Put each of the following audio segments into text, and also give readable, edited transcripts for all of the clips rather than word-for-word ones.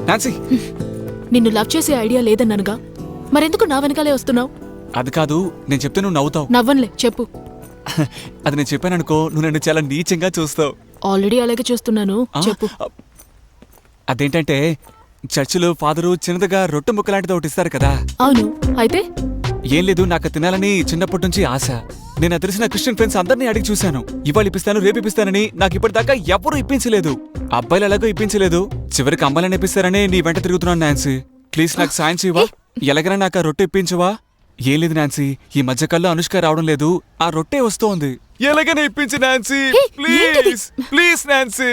Nancy, నిన్ను love చేసే idea లేదన్నానుగా, మరెందుకు నా వెనకాలే వస్తున్నావు? అది కాదు, నేను చెప్తే నువ్వు నవ్వుతావు. నవ్వనులే, చెప్పు. అది నేను చెప్పాననుకో, నువ్వు నన్ను చాలా నీచంగా చూస్తావు. ఆల్రెడీ అలాగే చూస్తున్నాను, చెప్పు. అదేంటంటే చర్చిలో ఫాదరు చిన్నదిగా రొట్టె ముక్క లాంటిది ఒకటి ఇస్తారు కదా. అవును, అయితే ఏం లేదు, నాకు తినాలని చిన్నప్పటి నుంచి ఆశ. నేను తెలిసిన క్రిస్టియన్ ఫ్రెండ్స్ అందరినీ అడిగి చూశాను, ఇవాళ ఇప్పిస్తాను రేపు ఇప్పిస్తానని. నాకు ఇప్పటిదాకా ఎవరూ ఇప్పించలేదు. అబ్బాయిలు ఎలాగో ఇప్పించలేదు, చివరికి అమ్మాయిలని ఇప్పిస్తారని నీ వెంట తిరుగుతున్నాను. నాన్సీ ప్లీజ్ నాకు సాయం చేయవా? ఎలాగైనా నాకు ఆ రొట్టె ఇప్పించవా? ఏం లేదు నాన్సీ, ఈ మధ్యకాలంలో అనుష్క రావడం లేదు, ఆ రొట్టె వస్తోంది. ఎలాగైనా ఇప్పించు Nancy, please please Nancy.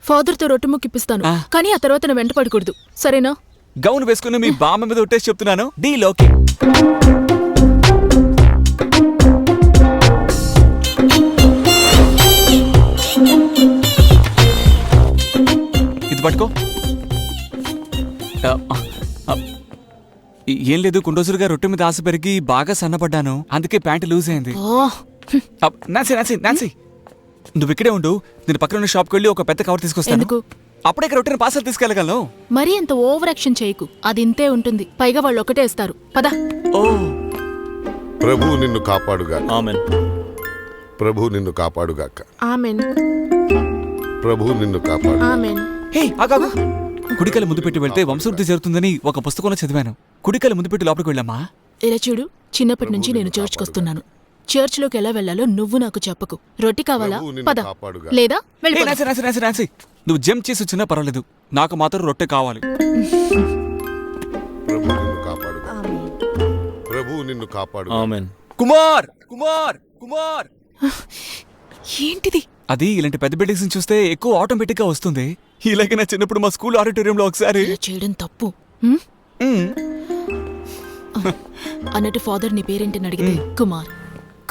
Father తో రొట్టె ముక్కిప్పిస్తాను, కానీ ఆ తర్వాత నా వెంట పడకూడదు, సరేనా? గౌన్ వేసుకుని మీ బామ్మ మీద ఒట్టేసి చెప్తున్నాను, డీల్ ఓకే. ఇది పట్టుకో. ఏం లేదు, కొన్ని రోజులుగా రొట్టె మీద ఆశ పెరిగి బాగా సన్నపడ్డాను, అందుకే ప్యాంటు లూజ్ అయింది. నాన్సీ నాన్సీ నాన్సీ, నువ్వు ఇక్కడే ఉండు, నేను పక్కన ఉన్న షాప్కి వెళ్ళి ఒక పెద్ద కవర్ తీసుకొస్తాను. అప్పుడే రొట్టెని పార్సల్ తీసుకెళ్ళగలను. మరీ అంత ఓవర్ యాక్షన్ చేయకు, అది ఇంతే ఉంటుంది, పైగా వాళ్ళు ఒకటే ఇస్తారు. పద. ఓ ప్రభు నిన్ను కాపాడుగా. ఆమేన్. ప్రభు నిన్ను కాపాడుగాక. ఆమేన్. ప్రభు నిన్ను కాపాడు. ఆమేన్. హే ఆగాగు. కుడికల ముందు పెట్టి వెళ్తే వంశవృద్ధి జరుగుతుందని ఒక పుస్తకంలో చదివాను. కుడికల ముందు పెట్టి లోపలికి వెళ్ళమ్మా. ఇలా చూడు, చిన్నప్పటి నుంచి నేను చర్చ్కి వస్తున్నాను. చర్చ్లోకి ఎలా వెళ్లాలో నువ్వు నాకు చెప్పకు. రొట్టి కావాలా? పద, లేదా వెళ్ళిపో. నాన్సీ నాన్సీ నాన్సీ నాన్సీ, నువ్వు జంప్ చేసి వచ్చినా పర్వాలేదు, నాకు మాత్రం రొట్టె కావాలి. ప్రభు నిన్ను కాపాడుగా. ప్రభు నిన్ను కాపాడు. ఆమేన్. కుమార్ కుమార్ కుమార్. ఏంటిది? అది ఇలాంటి పెద్ద బిల్డింగ్స్ చూస్తే ఎక్కువ ఆటోమేటిక్ గా వస్తుంది. ఇలాగే నా చిన్నప్పుడు మా స్కూల్ ఆడిటోరియంలో ఒకసారి చేయడం తప్పు. అన్నట్టు ఫాదర్ నీ పేరేంటని అడిగితే కుమార్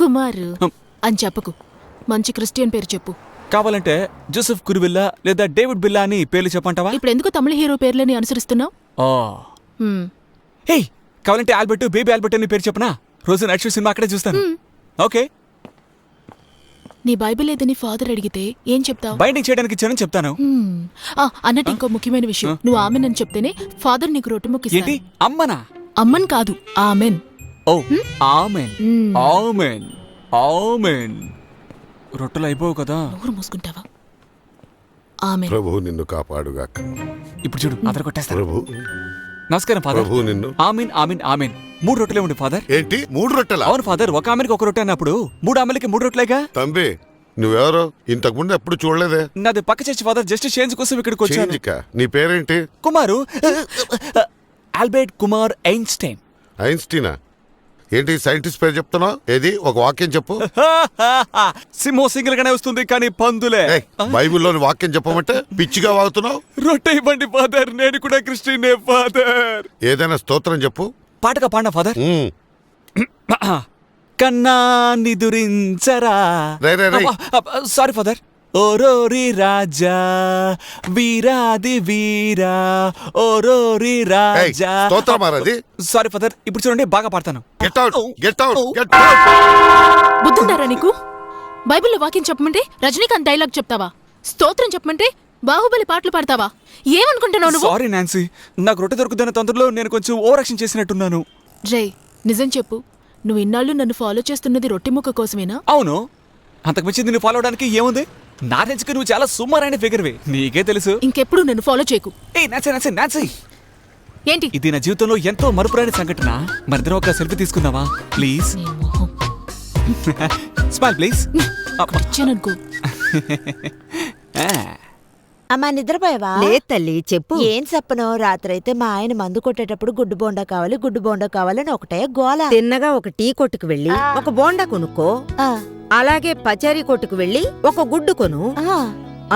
కుమార్ అని చెప్పకు, మంచి క్రిస్టియన్ పేరు చెప్పు. కావాలంటే జోసెఫ్ కురువిల్లా లేదా డేవిడ్ బిల్లా అని పేర్లు చెప్పంటావా? ఇప్పుడు ఎందుకు తమిళ హీరో పేర్లని అనుసరిస్తున్నావు? హే, కావాలంటే ఆల్బర్ట్, బేబీ ఆల్బర్ట్ అని పేరు చెప్పనా? రోజు నైట్ షో సినిమా అక్కడే చూస్తాను. ఓకే. నీ బైబిల్ లేదని ఫాదర్ అడిగితే ఏం చెప్తావు? బైండింగ్ చేయడానికి ఇచ్చానని చెప్తాను. అన్నట్టు ఇంకో ముఖ్యమైన విషయం, నువ్వు ఆమెన్ అని చెప్తేనే ఫాదర్ నీకు రొట్టె ముక్కిస్తారు. ఏంటి అమ్మనా? అమ్మన్ కాదు, ఆమెన్. ఓ ఆమెన్ ఆమెన్ ఆమెన్. రొట్టెలు అయిపోవు కదా. నోరు మూసుకుంటావా? ఆమెన్. ప్రభు నిన్ను కాపాడుగాక. ఇప్పుడు చూడు, అదర కొట్టేస్తా. ప్రభు నమస్కారం ఫాదర్. ప్రభు నిన్ను. Amen amen amen. 3 రొట్టెలే ఉండి ఫాదర్. ఏంటి 3 రొట్టెలా? అవును ఫాదర్, ఒక ఆమెకి ఒక రొట్టె అన్నప్పుడు 3 ఆమెలకి 3 రొట్టెలేగా. తంబి నువ్వెవరో ఇంతకు ముందు ఎప్పుడు చూడలేదే. నాది పక్క చర్చి ఫాదర్, జస్ట్ చేంజ్ కోసం ఇక్కడికి వచ్చాను. నీ పేరేంటి? కుమారు ఆల్బర్ట్ కుమార్ ఐన్స్టైన్. ఐన్స్టీనా? ఏంటి సైంటిస్ట్ పేరు చెప్తున్నావు? ఏది ఒక వాక్యం చెప్పు. సింహం సింగిల్ గానే వస్తుంది కానీ పందులే. బైబిల్లోని వాక్యం చెప్పమంటే పిచ్చిగా వాగుతున్నావు. రొట్టె ఇవ్వండి ఫాదర్, నేను కూడా క్రిస్టియనే ఫాదర్. ఏదైనా స్తోత్రం చెప్పు. పాటగా పాడిన ఫాదర్. కన్నా నిదురించరా. Sorry father. ఓరోరి రాజా వీరాది వీరా ఓరోరి రాజా. సారీ ఫాదర్, ఇప్పుడు చూడండి బాగా పాడతాను. బుద్ధుంటారా నీకు? బైబిల్లో వాక్యం చెప్పమంటే రజనీకాంత్ డైలాగ్ చెప్తావా? స్తోత్రం చెప్పమంటే బాహుబలి పాటలు పాడతావా? ఏమనుకుంటున్నావు నువ్వు? సారీ నాన్సీ, నాకు రొట్టె దొరుకుతున్న తొందరలో నేను కొంచెం ఓవర్ యాక్షన్ చేసినట్టున్నాను. రే, నిజం చెప్పు, నువ్వు ఇన్నాళ్ళు నన్ను ఫాలో చేస్తున్నది రొట్టె ముక్క కోసమేనా? అవును, అంతకుమించి నిన్ను ఫాలో అవడానికి ఏముంది? నా రేంజ్కి నువ్వు చాలా సుమారైన ఫిగర్వే, నీకే తెలుసు. ఇంకెప్పుడు నన్ను ఫాలో చేయకు. నాన్సీ ఏంటి ఇది? నా జీవితంలో ఎంతో మరుపురాని సంఘటన. మరిద్దరం ఒక సెల్ఫీ తీసుకుందామా ప్లీజ్? Smile please. వచ్చాననుకో. అమ్మా నిద్రపోయావా? లేదు తల్లి, చెప్పు. ఏం చెప్పను, రాత్రైతే మా ఆయన మందు కొట్టేటప్పుడు గుడ్డు బోండా కావాలని ఒకటే గోల. తిన్నగా ఒక టీ కొట్టుకు వెళ్ళి ఒక బోండా కొనుక్కో. అలాగే పచారీ కొట్టుకు వెళ్ళి ఒక గుడ్డు కొను.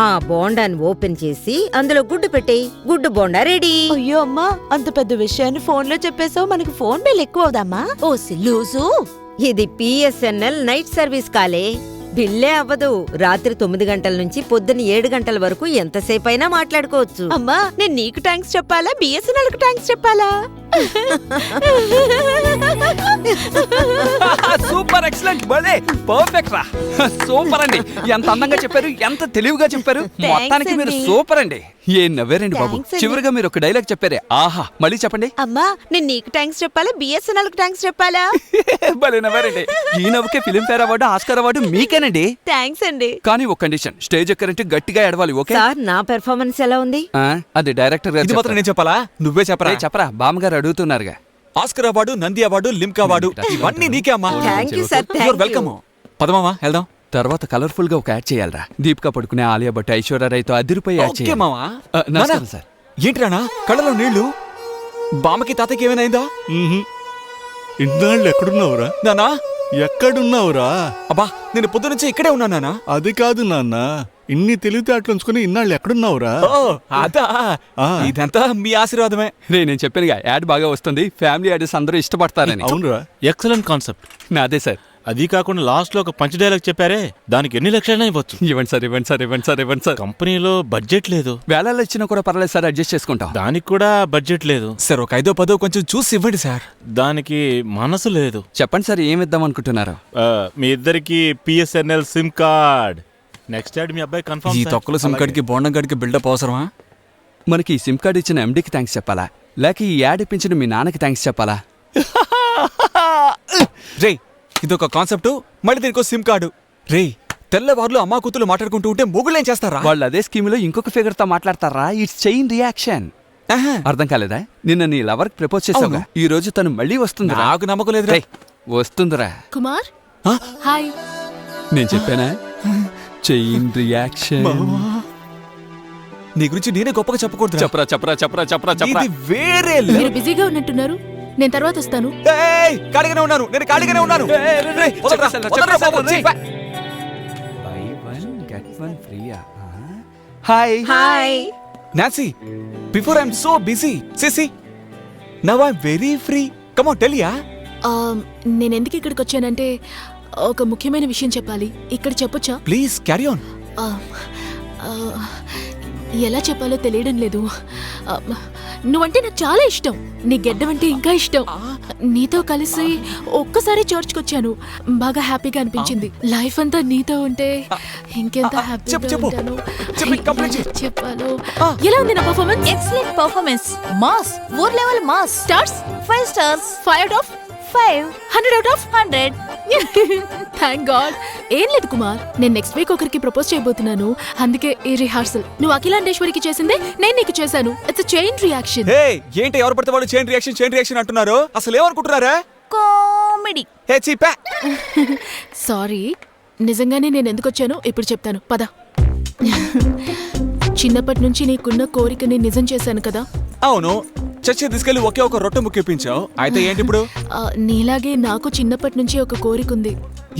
ఆ బోండాన్ని ఓపెన్ చేసి అందులో గుడ్డు పెట్టేయి, గుడ్డు బోండా రెడీ. అయ్యో అమ్మా, అంత పెద్ద విషయాన్ని ఫోన్ లో చెప్పేసావు. మనకి ఫోన్ బిల్ ఎక్కువ అవుదమ్మా. ఓ సిల్లూసు, ఇది PSNL నైట్ సర్వీస్ కాలే, బిల్లే అవ్వదు. రాత్రి 9 గంటల నుంచి పొద్దున్న 7 గంటల వరకు ఎంతసేపు అయినా మాట్లాడుకోవచ్చు. అమ్మా నేను నీకు థ్యాంక్స్ చెప్పాలా, BSNL కు థ్యాంక్స్ చెప్పాలా? సూపర్, ఎక్సలెంట్, భలే పర్ఫెక్ట్ రా. సూపర్ అండి. ఎంత అందంగా చెప్పారు, ఎంత తెలివిగా చెప్పారు. మొత్తానికి మీరు సూపర్ అండి. ఏం నవ్వారండి బాబు. Thanks అండి. చివరిగా మీరు ఒక డైలాగ్ చెప్పారే, ఆహా. మళ్ళీ చెప్పండి. అమ్మా నేను నీకు థ్యాంక్స్ చెప్పాలా బిఎస్ఎన్ఎల్ కి థ్యాంక్స్ చెప్పాలా? భలే నవ్వారండి. ఈ నవ్వుకే ఫిలింఫేర్ అవార్డు, ఆస్కార్ అవార్డు మీకేనండి. థ్యాంక్స్ అండి. కానీ ఒక కండిషన్, స్టేజ్ ఎక్కరంటే గట్టిగా ఎడవాలి, ఓకే? సార్ నా పెర్ఫార్మెన్స్ ఎలా ఉంది? అది డైరెక్టర్ గారు ఇది మాత్రం నేను చెప్పాలా? నువ్వే చెప్పరా. చెప్తారు. చెప్పరా, బామ్మగారు అడుగుతున్నారుగా. Oscar award, Nandi award, Limca award ఇవన్నీ నీకే అమ్మా. Thank you sir, your welcome. పదమామా వెళ్దాం. తర్వాత కలర్ఫుల్ గా ఒక యాడ్ చేయాలరా. దీపికా పడుకునే, ఆలియా భట్, ఐశ్వర్య రాయ్తో అదిరిపోయి యాడ్ ఓకే చేయాలి. మావా. నమస్కారం నానా, సార్. ఏంట్రానా కళ్ళలో నీళ్లు? బామ్మకి తాతకి ఏమైనా ఇన్నాళ్ళు ఎక్కడున్నావురా? నానా? ఎక్కడున్నావురా? అబ్బా నేను పొద్దు నుంచి ఇక్కడే ఉన్నా నానా. అది కాదు నాన్న, ఇన్ని తెలివితేటలు ఉంచుకుని ఇన్నాళ్ళు ఎక్కడున్నావురా? ఓ అదా, ఆ. ఇదంతా మీ ఆశీర్వాదమే. నేను చెప్పానుగా, యాడ్ బాగా వస్తుంది, ఫ్యామిలీ యాడ్స్ అందరూ ఇష్టపడతారని. అవునురా, ఎక్సలెంట్ కాన్సెప్ట్. నాదే సార్. అది కాకుండా లాస్ట్ లో ఒక పంచ్ డైలాగ్ చెప్పారే, దానికి ఎన్ని లక్షలైనా ఇవ్వచ్చు. ఇవ్వండి సార్, ఇవ్వండి సార్, ఇవ్వండి సార్, ఇవ్వండి సార్. కంపెనీలో బడ్జెట్ లేదు, వేళల్లో ఇచ్చినా కూడా పర్లేదు సార్, అడ్జస్ట్ చేసుకుంటాం. దానికి కూడా బడ్జెట్ లేదు, సార్ ఒక 5-10 కొంచెం చూసి ఇవ్వండి సార్. దానికి మనసు లేదు. చెప్పండి సార్, ఏమి ఇద్దాం అనుకుంటున్నారు? మీ ఇద్దరికి పిఎస్ఎన్ఎల్ సిమ్ కార్డ్. నెక్స్ట్ యాడ్ మీ అబ్బాయి కన్ఫర్మ్. ఈ తొక్కల సిమ్ కార్డ్కి బోండం కార్డ్కి బిల్డప్ అవసరమా? మనకి ఈ సిమ్ కార్డ్ ఇచ్చిన ఎండీకి థ్యాంక్స్ చెప్పాలా, లేక ఈ యాడ్ ఇప్పించిన మీ నాన్నకి థ్యాంక్స్ చెప్పాలా? రే ఇదొక కాన్సెప్ట్, మళ్ళీ దీనికో సిమ్ కార్డు. రే తెల్లవారులు అమ్మా కూతులు మాట్లాడుకుంటూ ఉంటే మొగుళ్ళు ఏం చేస్తారా? వాళ్ళు అదే స్కీమ్ లో ఇంకొక ఫిగర్ తో మాట్లాడతారా? It's chain reaction. ఆహా. అర్థం కాలేదా? నిన్న నీ లవర్ ప్రపోజ్ చేసావుగా, అవును. ఈ రోజు తను మళ్ళీ వస్తుంది. నాకు నమ్మకం లేదురా. వస్తుందిరా. కుమార్ ఆ? హాయ్. నేను చెప్పానా, చైన్ రియాక్షన్. నీ గురించి నేనే గొప్పగా చెప్పకూడదు. చెప్పరా చెప్పరా చెప్పరా చెప్పరా చెప్పరా. ఇది వేరే మీరు బిజీగా ఉన్నట్టున్నారు, నేను తర్వాత వస్తాను. ఖాళీగానే ఉన్నాను, నేను ఖాళీగానే ఉన్నాను. రేయ్, వదలరా, వదలరా బాబు, ఛీ, బా. Buy one, get one free ఆ? Hi. Hi. Nancy, before I'm so busy. See, now I'm very free. Come on, tell ya. నేను ఎందుకు ఇక్కడికి వచ్చానంటే ఒక ముఖ్యమైన విషయం చెప్పాలి. ఇక్కడ చెప్పొచ్చా? Please carry on. ఆ, ఆ, ఎలా చెప్పాలో తెలియడం లేదు. ఆ, నువ్వంటే నాకు చాలా ఇష్టం, నీ గెడ్డం అంటే ఇంకా ఇష్టం. నీతో కలిసి ఒక్కసారి చర్చ్కి వచ్చాను, బాగా హ్యాపీగా అనిపించింది. లైఫ్ అంతా నీతో ఉంటే ఇంకెంత హ్యాపీగా చెప్పు. ఉంటాను. చెప్పు, complete ఎలా చెప్పాలో. ఎలా ఉంది నా పర్ఫార్మెన్స్? Excellent performance. మాస్, ఊర్ level mass. Stars 5 stars. 5 out of 5. 100 out of 100. Thank God. ఏం లేదు కుమార్, నేను నెక్స్ట్ వీక్ ఒకరికి ప్రపోజ్ చేయబోతున్నాను, అందుకే ఈ రిహార్సల్. నువ్వు అఖిలాండేశ్వరికి చేసిందే నేను నీకు చేశాను. It's chain reaction. హే, ఏంటి ఎవరు పడితే వాళ్ళు చైన్ రియాక్షన్ అంటున్నారు? అసలు ఏమనుకుంటున్నారా? కామెడీ. హే చీపా. సారీ, నిజంగానే నేను ఎందుకు వచ్చానో ఇప్పుడు చెప్తాను, పద. చిన్నప్పటి నుంచి నీకున్న కోరికని నిజం చేశాను కదా. అవును, చర్చి తీసుకెళ్లి ఒకే ఒక రొట్టె ముక్కిపించావు. అయితే ఏంటి ఇప్పుడు? నీలాగే నాకు చిన్నప్పటి నుంచి ఒక కోరిక ఉంది.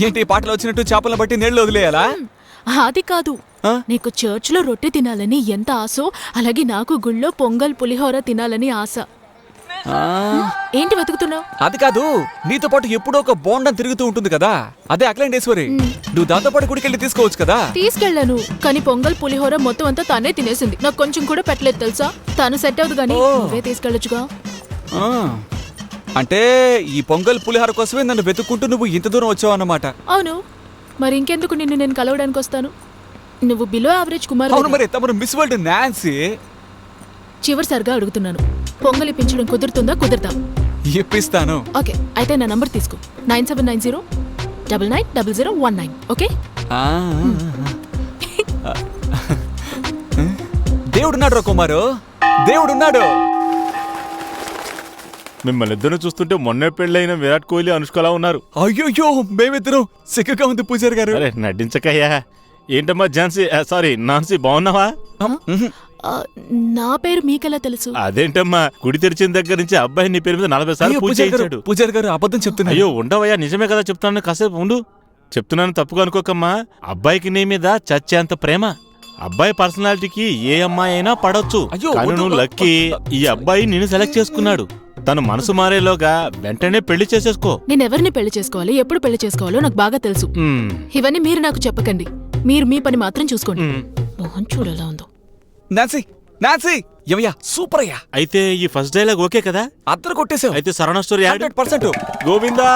ఏంటి పాటలు వచ్చినట్టు చేపలను బట్టి నీళ్ళు వదిలేయాలా? అది కాదు, నీకు చర్చ్లో రొట్టె తినాలని ఎంత ఆశో, అలాగే నాకు గుళ్ళో పొంగల్ పులిహోర తినాలని ఆశ. ఏంటి వెతుకుతున్నావు? అది కాదు, నీతో పాటు ఎప్పుడో ఒక బోండం తిరుగుతూ ఉంటుంది కదా, అదే అఖిలాండేశ్వరి. నువ్వు దాంతో పాటు గుడికెళ్ళి తీసుకోవచ్చు కదా. తీసుకెళ్ళాను, కానీ పొంగల్ పులిహోర మొత్తం అంతా తానే తినేసింది. నాకు కొంచెం కూడా పెట్టలేదు తెలుసా. తను సెట్ అవుతుంది కానీ నువ్వే తీసుకెళ్ళొచ్చుగా. ఆ, అంటే ఈ పొంగల్ పులిహోర కోసమే నన్ను వెతుక్కుంటూ నువ్వు ఇంత దూరం వచ్చావు అన్నమాట. అవును, మరి ఇంకెందుకు నిన్ను నేను కలవడానికి వస్తాను? నువ్వు బిలో యావరేజ్ కుమార్. అవును, మరి తమరు మిస్ వరల్డ్ నాన్సీ. చివరిసారిగా అడుగుతున్నాను, పొంగల్ ఇప్పించడం కుదురుతుందా? కుదురుతా? ఇప్పిస్తాను. ఓకే, అయితే నా నంబర్ తీసుకో, 9790990019. ఓకే. దేవుడున్నాడు రా కుమారు, దేవుడున్నాడు. మిమ్మల్ని ఇద్దరు చూస్తుంటే మొన్నే పెళ్ళైన విరాట్ కోహ్లీ, అనుష్కలా ఉన్నారు. అయ్యో, మేమిద్దరం సిగ్గుగా ఉంది పూజారి గారు. అరే నటించకయ్యా. ఏంటమ్మా ఝాన్సీ, సారీ నాన్సీ, బాగున్నావా? నా పేరు మీకెలా తెలుసు? అదేంటమ్మా, గుడి తెరిచిన దగ్గర నుంచి అబ్బాయి నీ పేరు మీద 40 సార్లు పూజ చేయించాడు. పూజారి గారు అబద్ధం చెప్తున్నా. అయ్యో ఉండవయ్యా, నిజమే కదా చెప్తున్నాను, కాసేపు ఉండు. చెప్తున్నాను, తప్పుగా అనుకోకమ్మా. అబ్బాయికి నీ మీద చచ్చేంత ప్రేమ. అబ్బాయి పర్సనాలిటీకి ఏ అమ్మాయి అయినా పడొచ్చు. అయ్యో, కానీ వద్దు. నువ్వు లక్కీ, ఈ అబ్బాయి నిన్ను సెలెక్ట్ చేసుకున్నాడు. తను మనసు మారేలోగా వెంటనే పెళ్లి చేసేసుకో. నేను ఎవరిని పెళ్లి చేసుకోవాలి, ఎప్పుడు పెళ్లి చేసుకోవాలో నాకు బాగా తెలుసు. ఇవన్నీ మీరు నాకు చెప్పకండి, మీరు మీ పని మాత్రం చూసుకోండి. మోహన్ చూడలా ఉందో. నాన్సీ, నాన్సీ ఏమయ్యా సూపర్ అయ్యా. అయితే ఈ ఫస్ట్ డైలాగ్ ఓకే కదా? అద్దరు కొట్టేశావు. అయితే సరవణ స్టోరీ యాడ్ 100%. గోవిందా.